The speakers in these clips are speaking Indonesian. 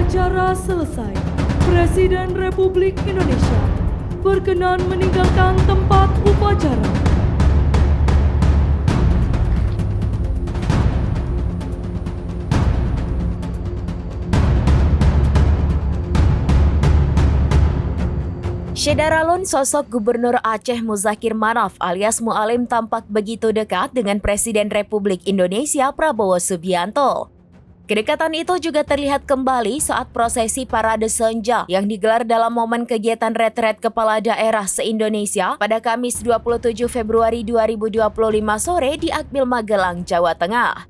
Upacara selesai. Presiden Republik Indonesia berkenan meninggalkan tempat upacara. Syedaralun sosok Gubernur Aceh Muzakir Manaf alias Mualim tampak begitu dekat dengan Presiden Republik Indonesia Prabowo Subianto. Kedekatan itu juga terlihat kembali saat prosesi parade senja yang digelar dalam momen kegiatan retret kepala daerah se-Indonesia pada Kamis 27 Februari 2025 sore di Akbil Magelang, Jawa Tengah.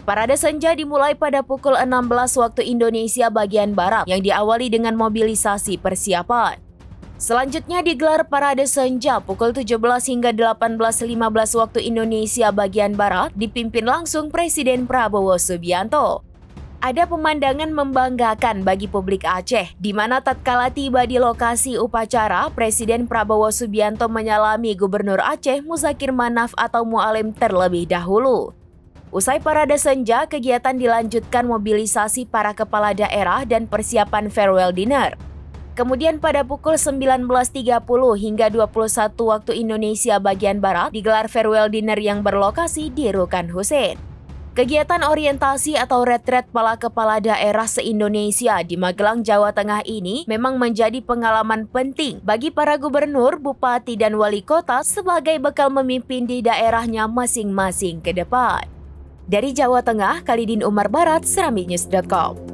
Parade senja dimulai pada pukul 16 waktu Indonesia bagian Barat yang diawali dengan mobilisasi persiapan. Selanjutnya digelar parade senja pukul 17 hingga 18.15 waktu Indonesia bagian Barat dipimpin langsung Presiden Prabowo Subianto. Ada pemandangan membanggakan bagi publik Aceh, di mana tatkala tiba di lokasi upacara, Presiden Prabowo Subianto menyalami Gubernur Aceh Muzakir Manaf atau Mualim terlebih dahulu. Usai parade senja, kegiatan dilanjutkan mobilisasi para kepala daerah dan persiapan farewell dinner. Kemudian pada pukul 19.30 hingga 21 waktu Indonesia bagian Barat digelar farewell dinner yang berlokasi di Rukan Husein. Kegiatan orientasi atau retret para kepala daerah se-Indonesia di Magelang, Jawa Tengah ini memang menjadi pengalaman penting bagi para gubernur, bupati, dan wali kota sebagai bekal memimpin di daerahnya masing-masing ke depan. Dari Jawa Tengah, Khalidin Umar Barat, seramiknews.com.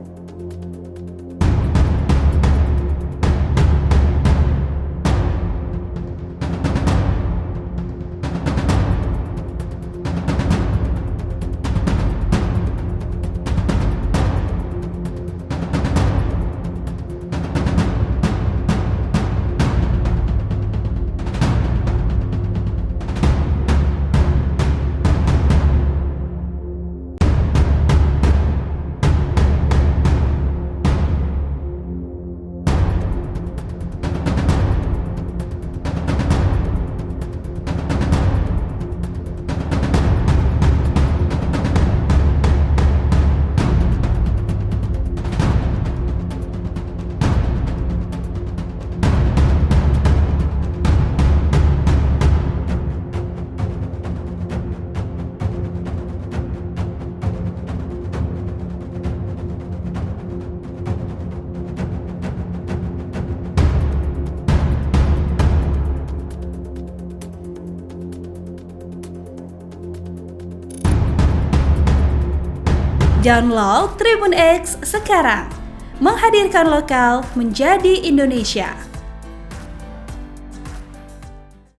Download Tribun X sekarang, menghadirkan lokal menjadi Indonesia.